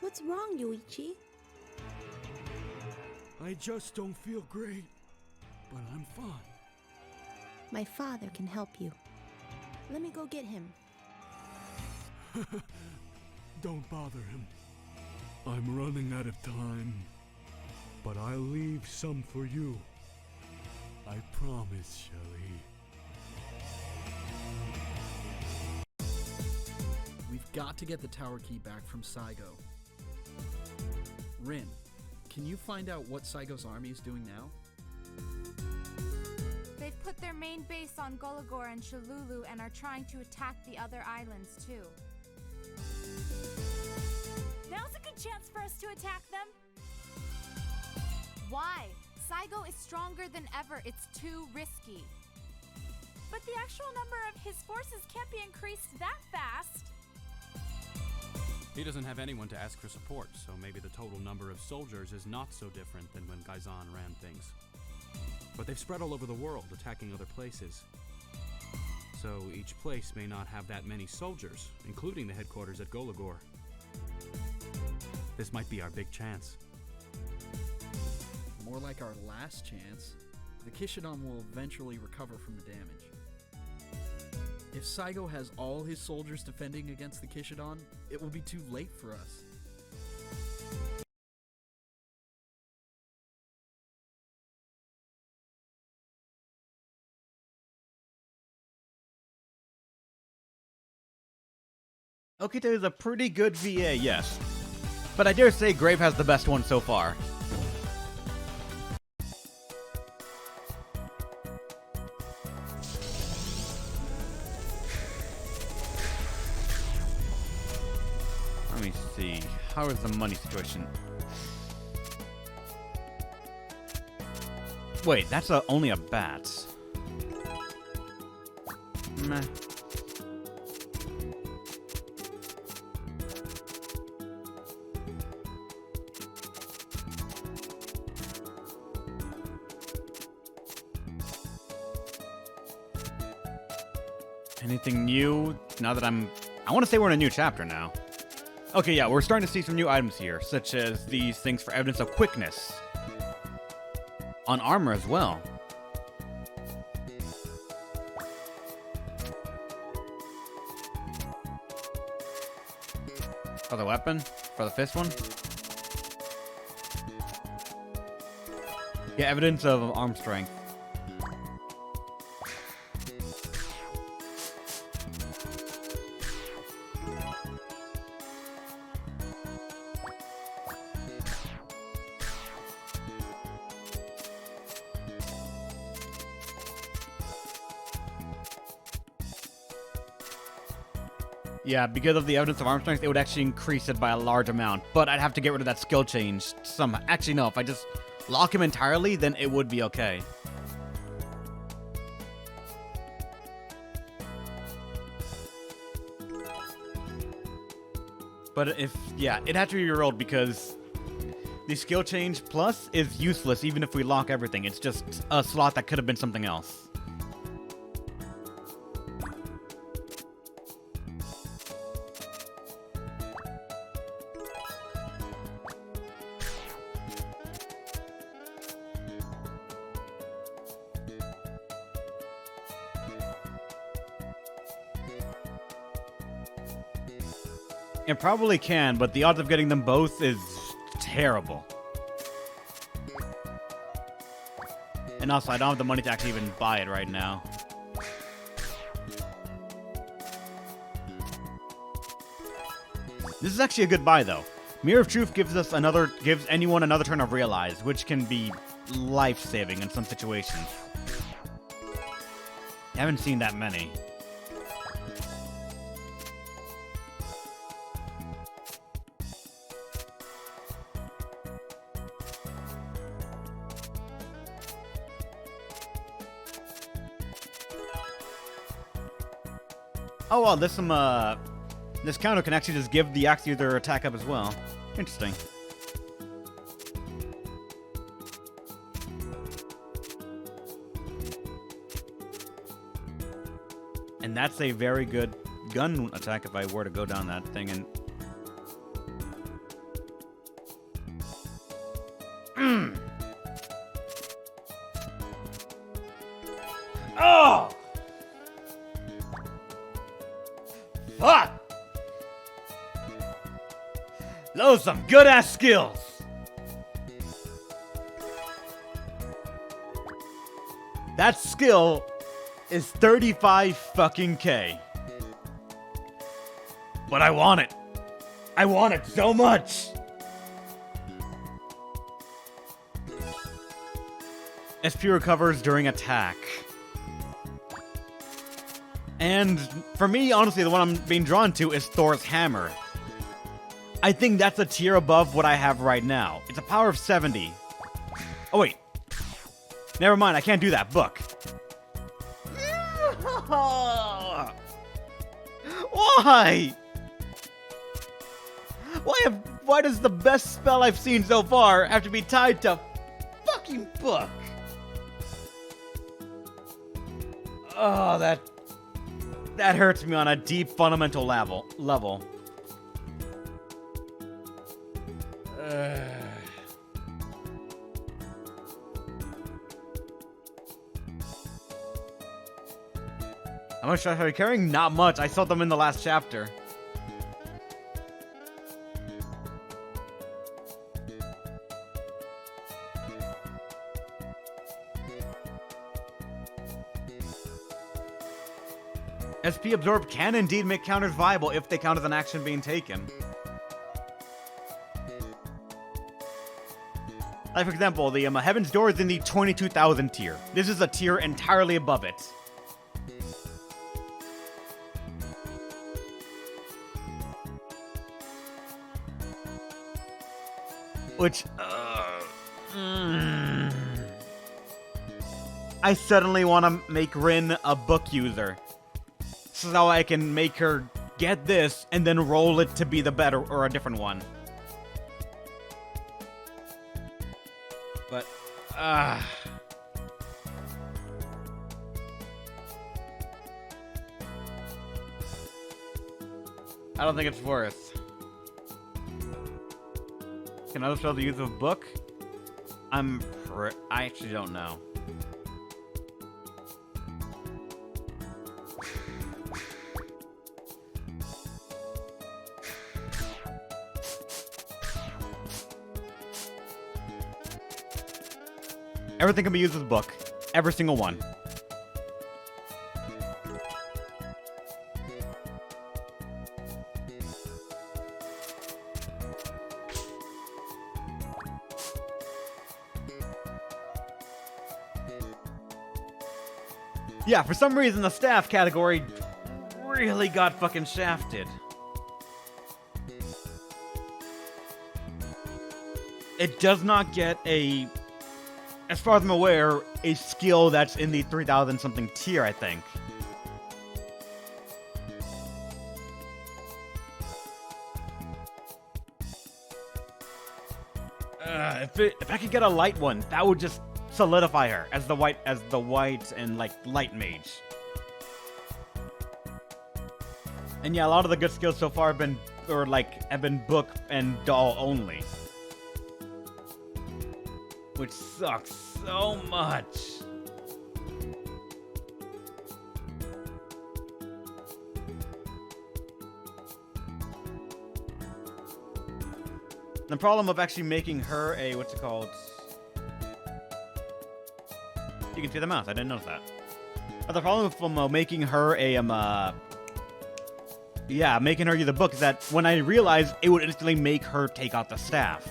What's wrong, Yuichi? I just don't feel great, but I'm fine. My father can help you. Let me go get him. Don't bother him. I'm running out of time, but I'll leave some for you. I promise, Shelly. We've got to get the tower key back from Saigo. Rin, can you find out what Saigo's army is doing now? They've put their main base on Golagor and Shalulu and are trying to attack the other islands too. Now's a good chance for us to attack them. Why? Saigo is stronger than ever. It's too risky. But the actual number of his forces can't be increased that fast. He doesn't have anyone to ask for support, so maybe the total number of soldiers is not so different than when Gaizan ran things. But they've spread all over the world, attacking other places. So each place may not have that many soldiers, including the headquarters at Golagor. This might be our big chance. More like our last chance. The Kishidon will eventually recover from the damage. If Saigo has all his soldiers defending against the Kishidon, it will be too late for us. Okita is a pretty good VA, yes. But I dare say Grave has the best one so far. Let me see. How is the money situation? Wait, that's only a bat. Meh. Anything new? Now that I want to say we're in a new chapter now. Okay, yeah, we're starting to see some new items here, such as these things for evidence of quickness. On armor as well. For the weapon? For the fist one? Yeah, evidence of arm strength. Yeah, because of the evidence of arm strength, it would actually increase it by a large amount. But I'd have to get rid of that skill change somehow. Actually, no, if I just lock him entirely, then it would be okay. But yeah, it had to be rerolled because the skill change plus is useless even if we lock everything. It's just a slot that could have been something else. It probably can, but the odds of getting them both is terrible. And also, I don't have the money to actually even buy it right now. This is actually a good buy, though. Mirror of Truth gives anyone another turn of Realize, which can be life-saving in some situations. I haven't seen that many. Oh, well, this counter can actually just give the axe user attack up as well. Interesting. And that's a very good gun attack if I were to go down that thing and... Oh! Fuck! Those are some good-ass skills! That skill is 35 fucking K. But I want it. I want it so much! SP recovers during attack. And for me, honestly, the one I'm being drawn to is Thor's hammer. I think that's a tier above what I have right now. It's a power of 70. Oh, wait. Never mind, I can't do that. Book. Why? Why does the best spell I've seen so far have to be tied to fucking book? Oh, that hurts me on a deep fundamental level. How much are you carrying? Not much. I saw them in the last chapter. SP Absorb can indeed make counters viable if they count as an action being taken. Like, for example, the Heaven's Door is in the 22,000 tier. This is a tier entirely above it. Which, I suddenly want to make Rin a book user. So I can make her get this and then roll it to be the better or a different one. But, I don't think it's worth. Can other spell the use of a book? I actually don't know. Everything can be used as a book. Every single one. Yeah, for some reason the staff category really got fucking shafted. It does not get a, as far as I'm aware, a skill that's in the 3,000 something tier, I think. If I could get a light one, that would just solidify her as the white and like light mage. And yeah, a lot of the good skills so far have been book and doll only. Which sucks so much. The problem of actually making her a, what's it called? You can see the mouse, I didn't notice that. But the problem with making her a, making her use the book is that when I realized it would instantly make her take out the staff.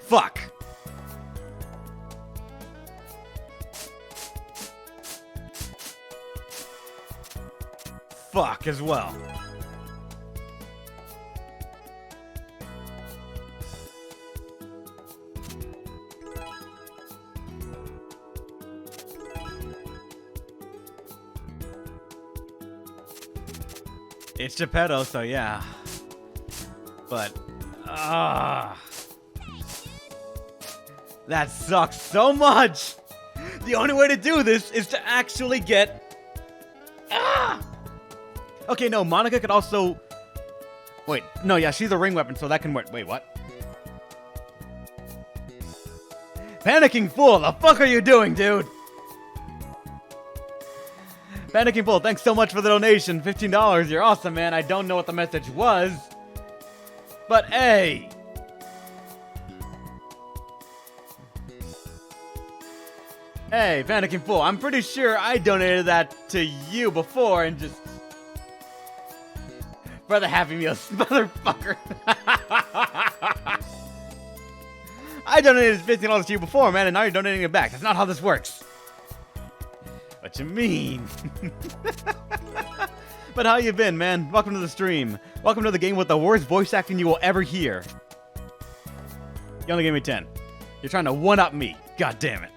Fuck. fuck as well. It's Geppetto, so yeah. But, that sucks so much! The only way to do this is to actually get... Okay, no, Monica could also... Wait, no, yeah, she's a ring weapon, so that can work. Wait, what? Panicking Fool, the fuck are you doing, dude? Panicking Fool, thanks so much for the donation. $15, you're awesome, man. I don't know what the message was. But, hey... Hey, Panicking Fool, I'm pretty sure I donated that to you before and just... For the Happy Meals, motherfucker. I donated $15 to you before, man, and now you're donating it back. That's not how this works. What you mean? But how you been, man? Welcome to the stream. Welcome to the game with the worst voice acting you will ever hear. You only gave me 10. You're trying to one-up me. God damn it.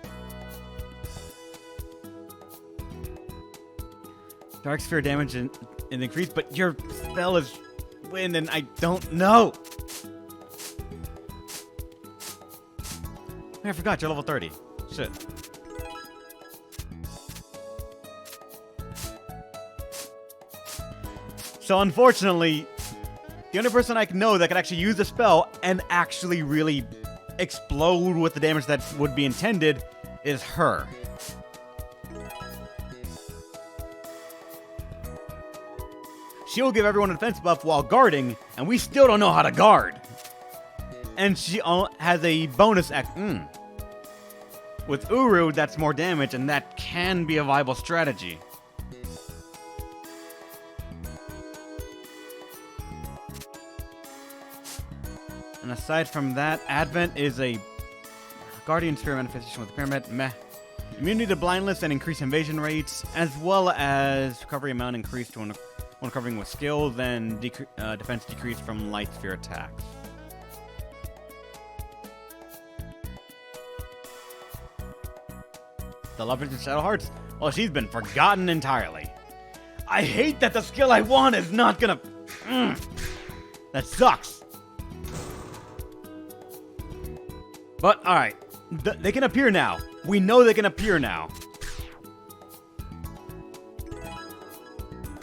Dark Sphere damage and increased, but your spell is wind and I don't know. I forgot, you're level 30. Shit. So unfortunately, the only person I know that can actually use the spell and actually really explode with the damage that would be intended is her. She'll give everyone a defense buff while guarding, and we still don't know how to guard. And she has a bonus act. With Uru, that's more damage, and that can be a viable strategy. And aside from that, Advent is a Guardian Sphere manifestation with the Pyramid. Meh. Immunity to blindness and increased invasion rates, as well as recovery amount increased when recovering with skill, then defense decreased from light sphere attacks. The Lovers of Shadow Hearts? Well, she's been forgotten entirely. I hate that the skill I want is not gonna... That sucks. But, alright. They can appear now. We know they can appear now.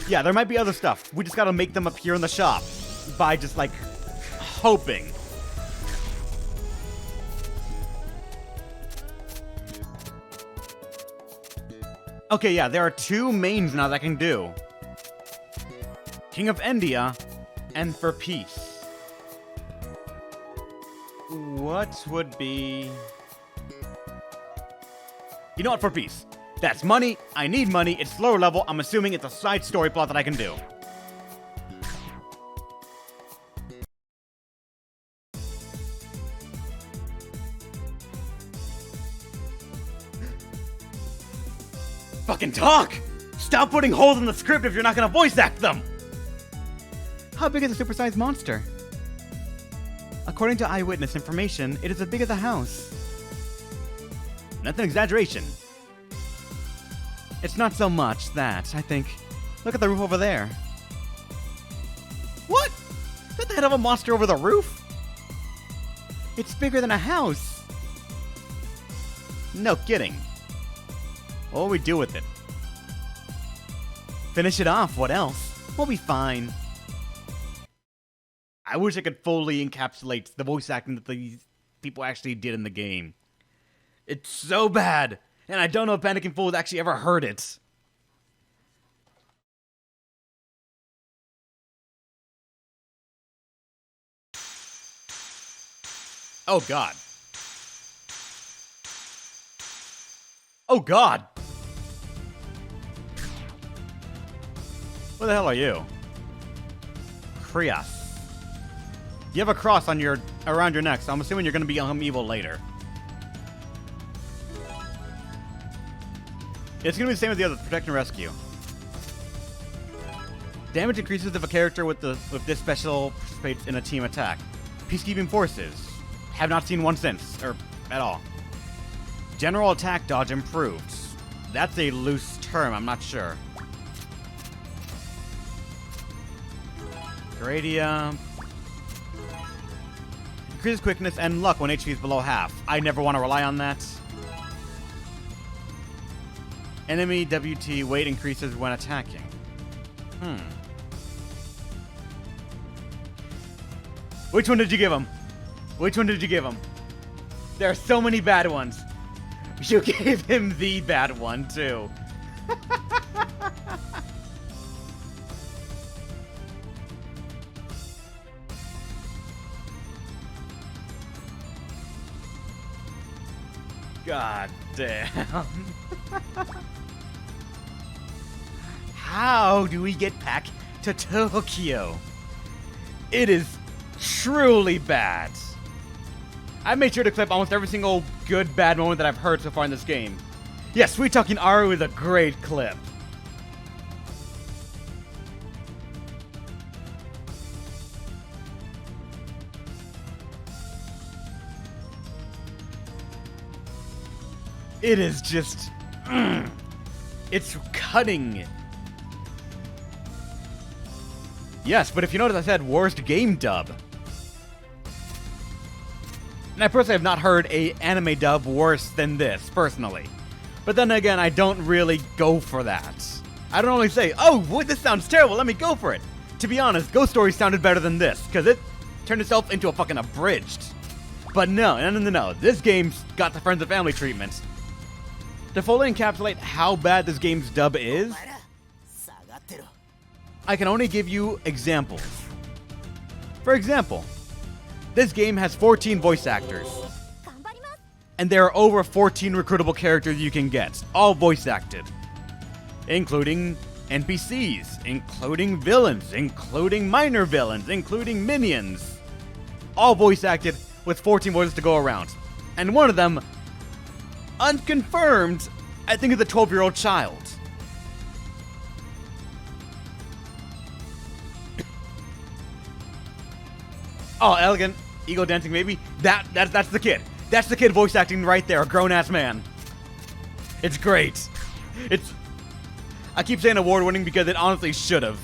Yeah, there might be other stuff. We just gotta make them appear in the shop. By just, like, hoping. Okay, yeah, there are two mains now that I can do. King of India and For Peace. What would be... You know what, For Peace? That's money, I need money, it's lower level, I'm assuming it's a side story plot that I can do. Fucking talk! Stop putting holes in the script if you're not gonna voice act them! How big is the supersized monster? According to eyewitness information, it is as big as a house. That's an exaggeration. It's not so much that, I think. Look at the roof over there. What? Is that the head of a monster over the roof? It's bigger than a house. No kidding. What will we do with it? Finish it off, what else? We'll be fine. I wish I could fully encapsulate the voice acting that these people actually did in the game. It's so bad, and I don't know if Panicking Fool has actually ever heard it. Oh god. Oh god! What the hell are you? Chriass. You have a cross on around your neck, so I'm assuming you're gonna become evil later. It's gonna be the same as the other, protect and rescue. Damage increases if a character with this special participates in a team attack. Peacekeeping forces. Have not seen one since, or at all. General attack dodge improved. That's a loose term, I'm not sure. Gradia. Increases quickness and luck when HP is below half. I never want to rely on that. Enemy WT weight increases when attacking. Which one did you give him? Which one did you give him? There are so many bad ones. You gave him the bad one, too. God damn. How do we get back to Tokyo? It is truly bad. I made sure to clip almost every single good, bad moment that I've heard so far in this game. Yes, Sweet Talking Aru is a great clip. It is just... it's cutting. Yes, but if you notice, I said worst game dub. And I personally have not heard a anime dub worse than this, personally. But then again, I don't really go for that. I don't only say, oh, boy, this sounds terrible, let me go for it. To be honest, Ghost Story sounded better than this, because it turned itself into a fucking abridged. But no, this game's got the friends and family treatment. To fully encapsulate how bad this game's dub is, I can only give you examples. For example, this game has 14 voice actors. And there are over 14 recruitable characters you can get, all voice acted. Including NPCs, including villains, including minor villains, including minions. All voice acted with 14 voices to go around. And one of them, unconfirmed, I think is a 12-year-old child. Oh, Elegant Eagle Dancing Baby. That's the kid. That's the kid voice acting right there, a grown-ass man. It's great. I keep saying award-winning because it honestly should have.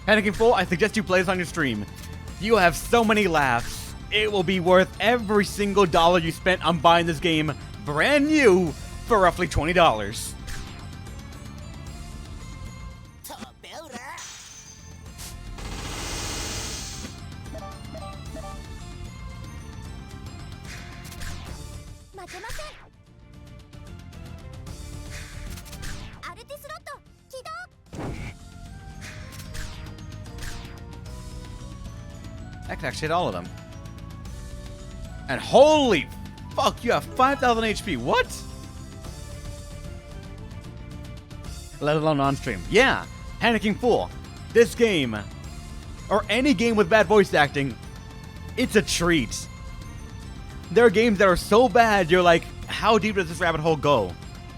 Panicking Full, I suggest you play this on your stream. You will have so many laughs. It will be worth every single dollar you spent on buying this game brand new for roughly $20. I can actually hit all of them. And holy fuck, you have 5,000 HP. What? Let alone on stream. Yeah, Panicking Fool. This game, or any game with bad voice acting, it's a treat. There are games that are so bad, you're like, how deep does this rabbit hole go?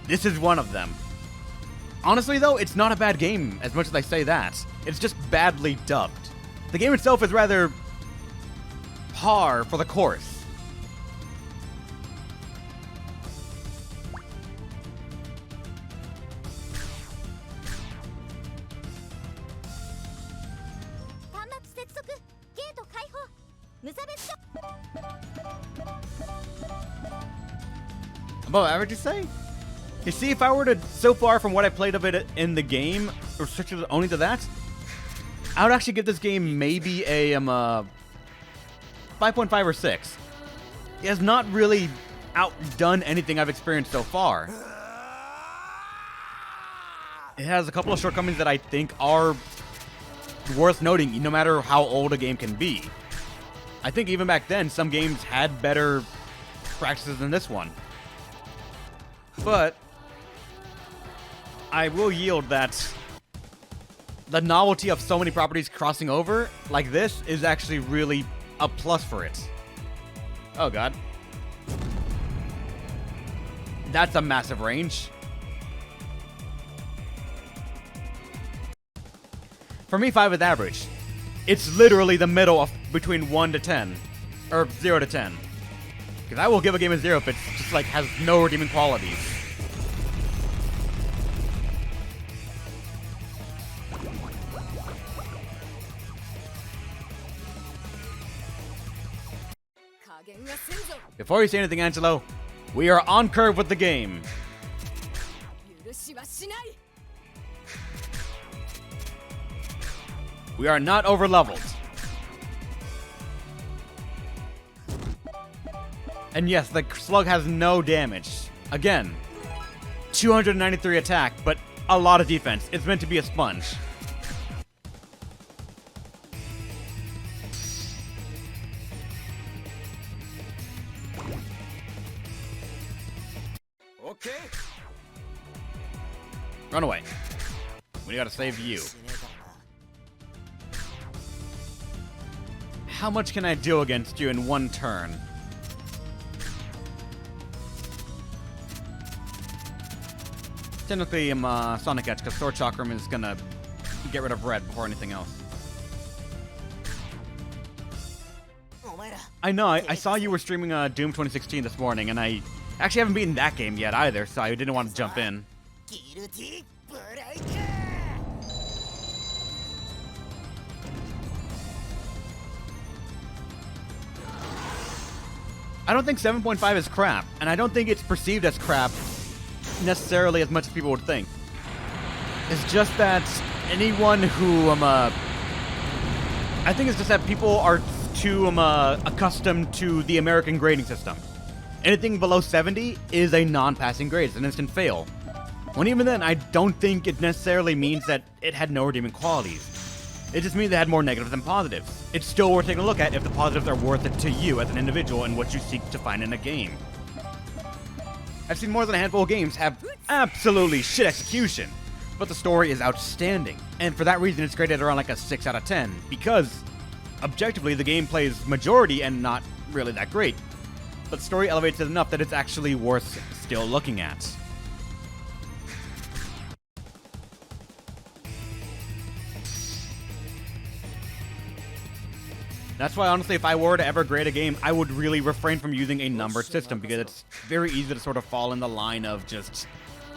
This is one of them. Honestly, though, it's not a bad game, as much as I say that. It's just badly dubbed. The game itself is rather par for the course. Above average, you say? You see, if I were to, so far from what I played of it in the game, restricted only to that, I would actually give this game maybe a 5.5 or 6. It has not really outdone anything I've experienced so far. It has a couple of shortcomings that I think are worth noting, no matter how old a game can be. I think even back then, some games had better practices than this one. But I will yield that the novelty of so many properties crossing over like this is actually really a plus for it. Oh god. That's a massive range. For me, 5 is average. It's literally the middle of between 1 to 10. Or 0 to 10. Because I will give a game a 0 if it's just like has no redeeming qualities. Before you say anything, Angelo, we are on curve with the game. We are not over-leveled. And yes, the slug has no damage. Again, 293 attack, but a lot of defense. It's meant to be a sponge. Okay. Run away. We gotta save you. How much can I do against you in one turn? Technically, I'm Sonic Edge, because Sword Chakram is gonna get rid of red before anything else. I know, I saw you were streaming Doom 2016 this morning, and I actually haven't beaten that game yet either, so I didn't want to jump in. I don't think 7.5 is crap, and I don't think it's perceived as crap necessarily as much as people would think. It's just that anyone who I think it's just that people are too accustomed to the American grading system. Anything below 70 is a non-passing grade. It's an instant fail. When even then, I don't think it necessarily means that it had no redeeming qualities. It just means it had more negatives than positives. It's still worth taking a look at if the positives are worth it to you as an individual and what you seek to find in a game. I've seen more than a handful of games have absolutely shit execution, but the story is outstanding. And for that reason, it's graded around like a 6 out of 10, because objectively, the game plays majority and not really that great. But the story elevates it enough that it's actually worth still looking at. That's why, honestly, if I were to ever grade a game, I would really refrain from using a numbered system, because it's very easy to sort of fall in the line of just,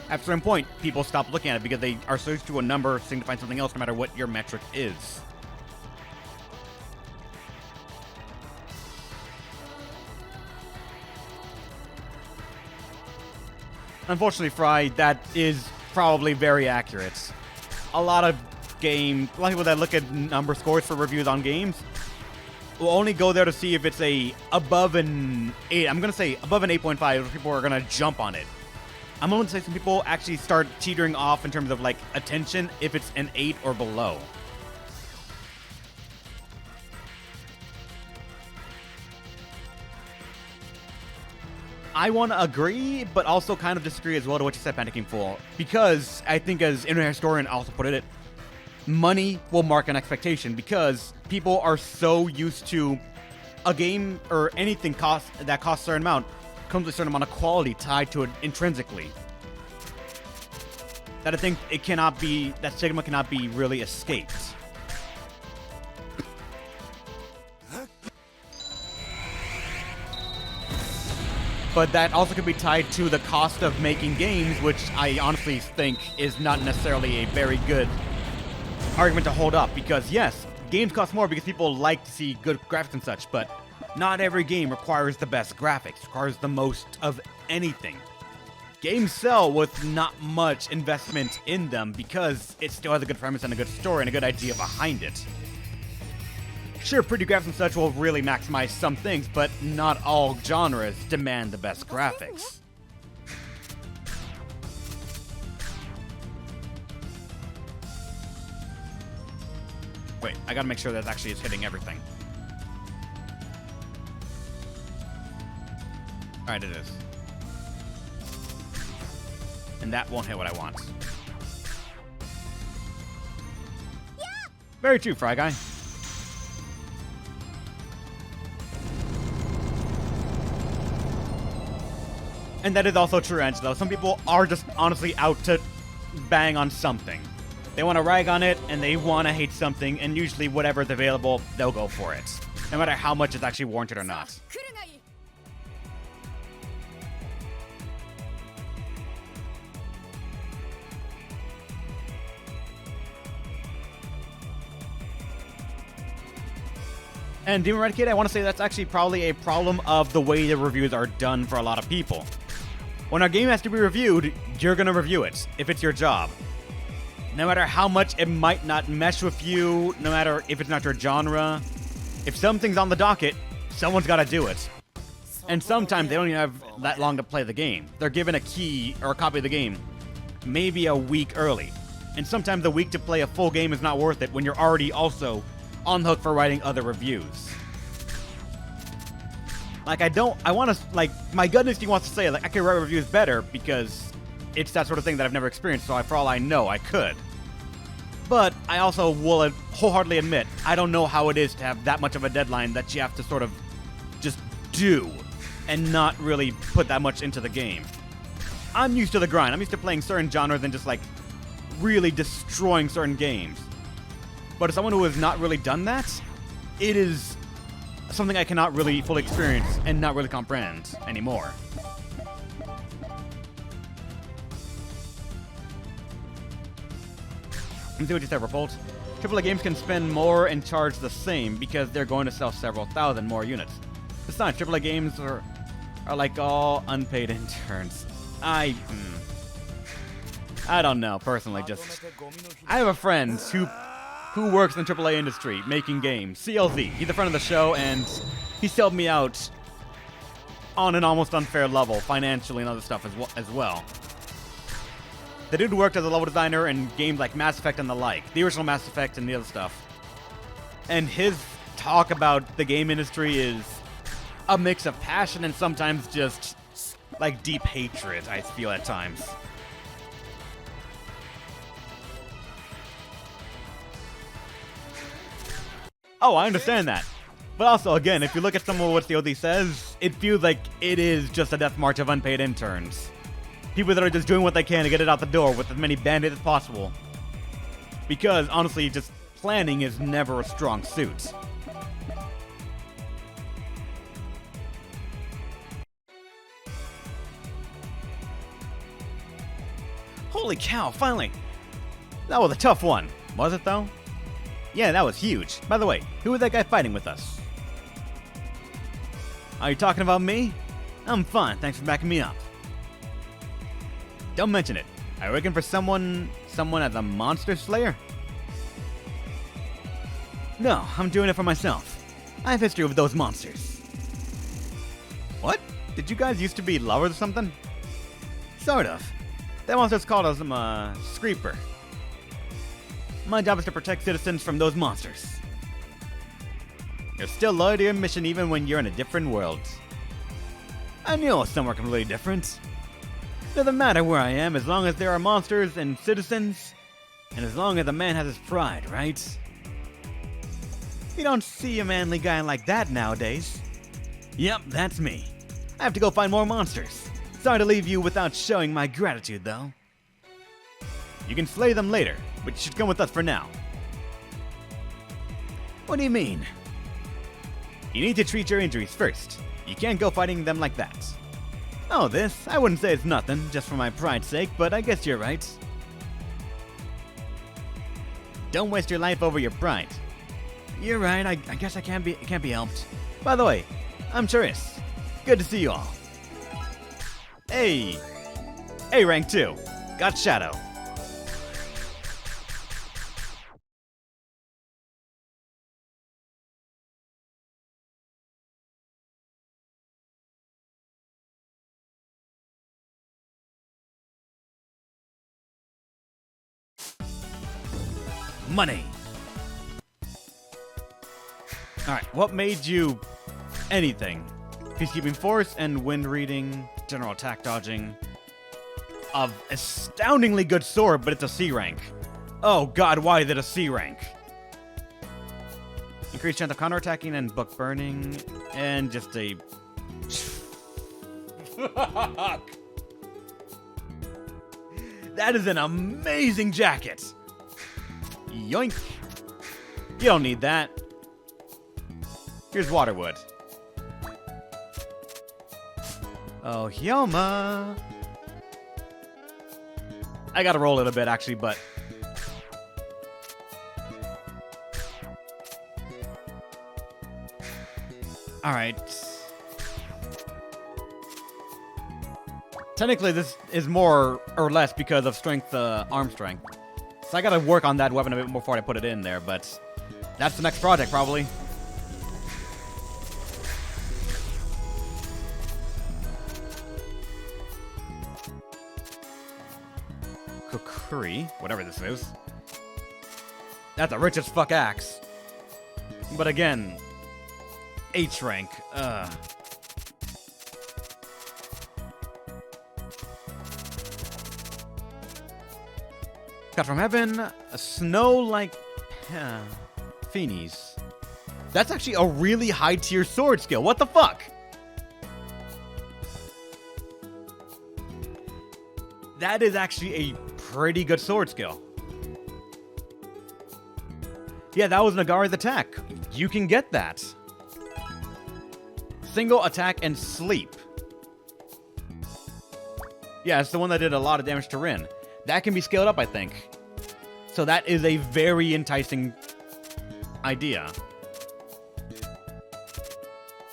at a certain point, people stop looking at it because they are so used to a number signifying something else no matter what your metric is. Unfortunately, Fry, that is probably very accurate. A lot of people that look at number scores for reviews on games will only go there to see if it's above an 8. I'm going to say above an 8.5. People are going to jump on it. I'm going to say some people actually start teetering off in terms of like attention if it's an 8 or below. I want to agree, but also kind of disagree as well to what you said, Panicking Fool. Because I think, as Internet Historian also put it, money will mark an expectation, because people are so used to a game or anything that costs a certain amount comes with a certain amount of quality tied to it intrinsically. That I think that stigma cannot be really escaped. But that also could be tied to the cost of making games, which I honestly think is not necessarily a very good argument to hold up. Because yes, games cost more because people like to see good graphics and such, but not every game requires the best graphics, requires the most of anything. Games sell with not much investment in them because it still has a good premise and a good story and a good idea behind it. Sure, pretty graphics and such will really maximize some things, but not all genres demand the best graphics. Wait, I gotta make sure that actually is hitting everything. Alright, it is. And that won't hit what I want. Very true, Fry Guy. And that is also true, Angelo. Some people are just honestly out to bang on something. They want to rag on it, and they want to hate something, and usually whatever's available, they'll go for it. No matter how much it's actually warranted or not. And Demon Eradicate, I want to say that's actually probably a problem of the way the reviews are done for a lot of people. When a game has to be reviewed, you're going to review it, if it's your job. No matter how much it might not mesh with you, no matter if it's not your genre, if something's on the docket, someone's got to do it. And sometimes they don't even have that long to play the game. They're given a key or a copy of the game maybe a week early. And sometimes a week to play a full game is not worth it when you're already also on the hook for writing other reviews. Like, my gut instinct wants to say, like, I could write reviews better because it's that sort of thing that I've never experienced, so for all I know, I could. But I also will wholeheartedly admit, I don't know how it is to have that much of a deadline that you have to sort of just do and not really put that much into the game. I'm used to the grind. I'm used to playing certain genres and just, like, really destroying certain games. But as someone who has not really done that, it is something I cannot really fully experience and not really comprehend anymore. Let me see what you said, Revolt. AAA games can spend more and charge the same because they're going to sell several thousand more units. Besides, AAA games are like all unpaid interns. I don't know, personally, just... I have a friend who works in the AAA industry, making games. CLZ, he's a friend of the show, and he's helped me out on an almost unfair level, financially and other stuff as well. The dude worked as a level designer in games like Mass Effect and the like, the original Mass Effect and the other stuff. And his talk about the game industry is a mix of passion and sometimes just, like, deep hatred, I feel at times. Oh, I understand that. But also, again, if you look at some of what the OD says, it feels like it is just a death march of unpaid interns. People that are just doing what they can to get it out the door with as many band-aids as possible. Because, honestly, just planning is never a strong suit. Holy cow, finally! That was a tough one. Was it, though? Yeah, that was huge. By the way, who was that guy fighting with us? Are you talking about me? I'm fine, thanks for backing me up. Don't mention it. Are you looking for someone as a monster slayer? No, I'm doing it for myself. I have history with those monsters. What? Did you guys used to be lovers or something? Sort of. That monster's called us, Screeper. My job is to protect citizens from those monsters. You're still loyal to your mission even when you're in a different world. I knew it was somewhere completely different. Doesn't matter where I am as long as there are monsters and citizens, and as long as a man has his pride, right? You don't see a manly guy like that nowadays. Yep, that's me. I have to go find more monsters. Sorry to leave you without showing my gratitude, though. You can slay them later, but you should come with us for now. What do you mean? You need to treat your injuries first. You can't go fighting them like that. Oh, this? I wouldn't say it's nothing, just for my pride's sake, but I guess you're right. Don't waste your life over your pride. You're right, I guess it can't be helped. By the way, I'm Chriass. Good to see you all. Hey! Hey, rank 2. Got Shadow. Money. Alright, what made you anything? Peacekeeping Force and Wind Reading, General Attack Dodging. Of astoundingly good sword, but it's a C rank. Oh god, why is it a C rank? Increased chance of counterattacking and book burning, and just a... Fuck! That is an amazing jacket! Yoink! You don't need that. Here's Waterwood. Oh, Hyoma! I gotta roll it a bit, actually, but... Alright. Technically, this is more or less because of strength, arm strength. So I gotta work on that weapon a bit before I put it in there, but... That's the next project, probably. Kukuri, whatever this is. That's a rich as fuck axe. But again, H rank. Cut from Heaven, a snow like Finis. That's actually a really high tier sword skill. What the fuck? That is actually a pretty good sword skill. Yeah, that was Nagara's attack. You can get that. Single attack and sleep. Yeah, it's the one that did a lot of damage to Rin. That can be scaled up, I think. So that is a very enticing idea.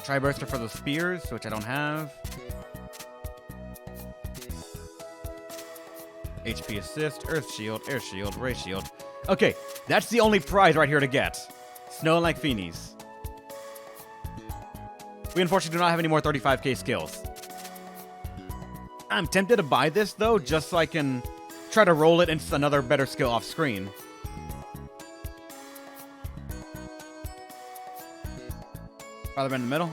Tri-burster for the spears, which I don't have. HP assist, earth shield, air shield, ray shield. Okay, that's the only prize right here to get. Snow like Finis. We unfortunately do not have any more 35k skills. I'm tempted to buy this though, just so I can try to roll it into another better skill off screen. Rather than in the middle?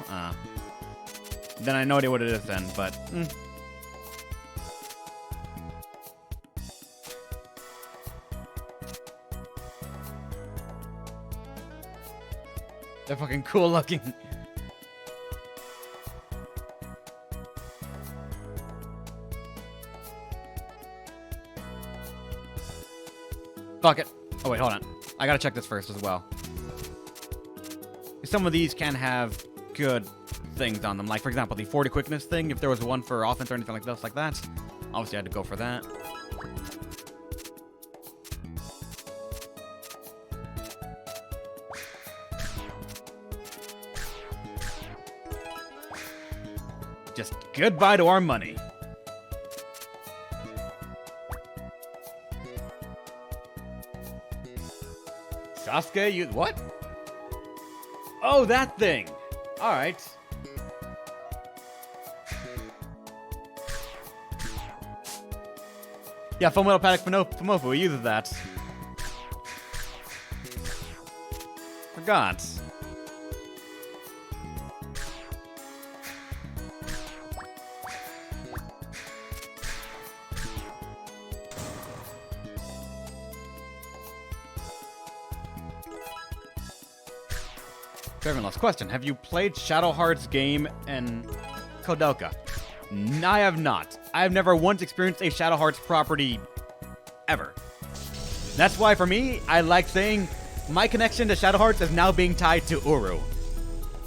Then I have no idea what it is then, but... They're fucking cool looking. Fuck it. Oh wait, hold on. I gotta check this first as well. Some of these can have good things on them. Like, for example, the 40 quickness thing. If there was one for offense or anything like that, obviously I had to go for that. Just goodbye to our money. Sasuke, you... What? Oh, that thing! Alright. Yeah, Full Metal Panic Fumofu uses that. Forgot. Very last question. Have you played Shadow Heart's game and Kodoka? I have not. I have never once experienced a Shadow Hearts property ever. That's why for me, I like saying my connection to Shadow Hearts is now being tied to Uru.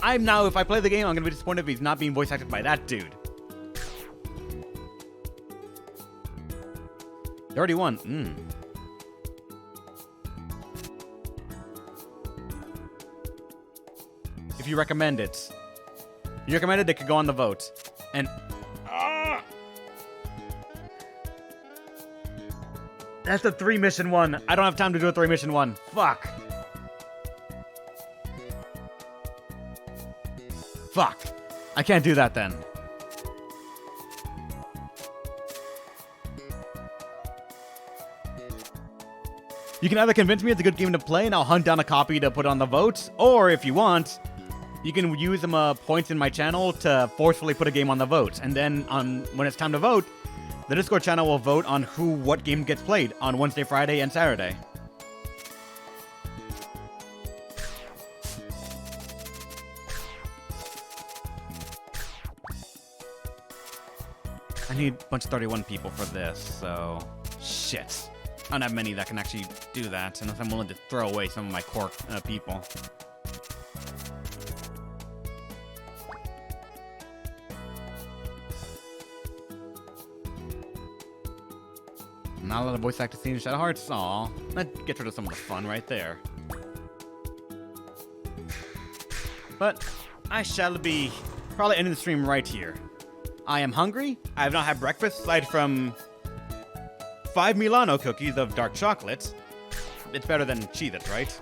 I'm now, if I play the game, I'm going to be disappointed if he's not being voice acted by that dude. 31. If you recommend it. You recommend it, it could go on the vote. And... That's the 3-mission one. I don't have time to do a 3-mission one. Fuck. Fuck. I can't do that then. You can either convince me it's a good game to play and I'll hunt down a copy to put on the vote, or if you want, You can use them points in my channel to forcefully put a game on the votes, and then when it's time to vote, the Discord channel will vote on what game gets played on Wednesday, Friday, and Saturday. I need a bunch of 31 people for this, so shit. I don't have many that can actually do that, unless I'm willing to throw away some of my core people. Not a lot of voice acting scenes in Shadow Hearts. Aw, that gets rid of some of the fun right there. But I shall be probably ending the stream right here. I am hungry. I have not had breakfast aside from 5 Milano cookies of dark chocolate. It's better than Cheez-Its, right?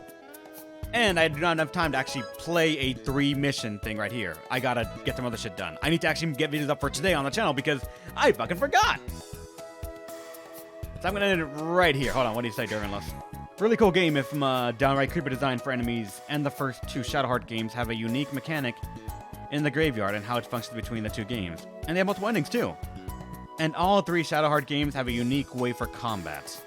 And I do not have time to actually play a 3-mission thing right here. I gotta get some other shit done. I need to actually get videos up for today on the channel because I fucking forgot! So I'm gonna end it right here. Hold on, what do you say, Durganless? Really cool game if downright creeper design for enemies, and the first 2 Shadowheart games have a unique mechanic in the graveyard and how it functions between the 2 games. And they have multiple endings too. And all 3 Shadowheart games have a unique way for combat.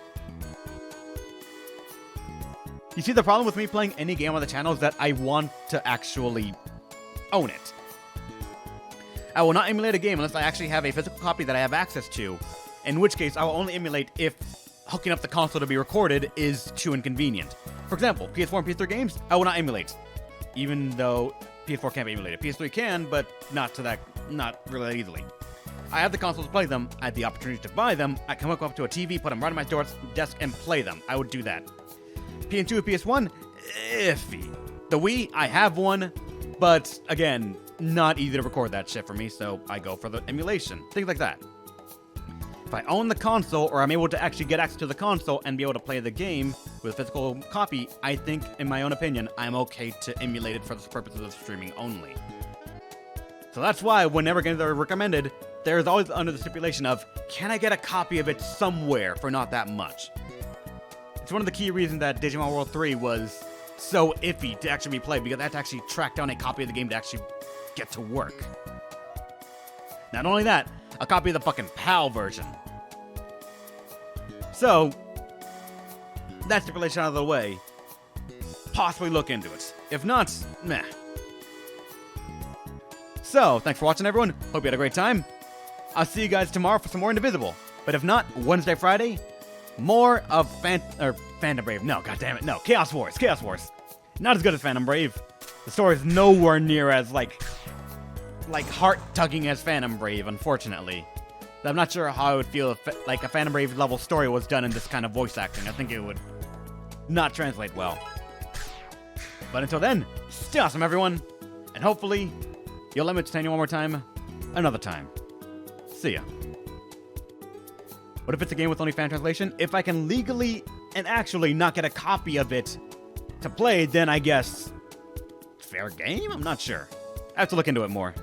You see, the problem with me playing any game on the channel is that I want to actually own it. I will not emulate a game unless I actually have a physical copy that I have access to, in which case I will only emulate if hooking up the console to be recorded is too inconvenient. For example, PS4 and PS3 games, I will not emulate, even though PS4 can't be emulated. PS3 can, but not really that easily. I have the console to play them, I had the opportunity to buy them, I can hook up to a TV, put them right on my desk, and play them. I would do that. PS2 and PS1, iffy. The Wii, I have one, but again, not easy to record that shit for me, so I go for the emulation. Things like that. If I own the console, or I'm able to actually get access to the console and be able to play the game with a physical copy, I think, in my own opinion, I'm okay to emulate it for the purposes of streaming only. So that's why whenever games are recommended, there's always under the stipulation of, can I get a copy of it somewhere for not that much? It's one of the key reasons that Digimon World 3 was so iffy to actually be played, because I had to actually track down a copy of the game to actually get to work. Not only that, a copy of the fucking PAL version. So, that stipulation out of the way, possibly look into it. If not, meh. So, thanks for watching, everyone. Hope you had a great time. I'll see you guys tomorrow for some more Indivisible. But if not, Wednesday, Friday, more of Phantom Brave. No, goddammit, no. Chaos Wars. Chaos Wars. Not as good as Phantom Brave. The story is nowhere near as, like heart-tugging as Phantom Brave, unfortunately. I'm not sure how I would feel if, like, a Phantom Brave level story was done in this kind of voice acting. I think it would not translate well. But until then, stay awesome, everyone. And hopefully, you'll let me entertain you one more time, another time. See ya. What if it's a game with only fan translation? If I can legally and actually not get a copy of it to play, then I guess fair game? I'm not sure. I have to look into it more.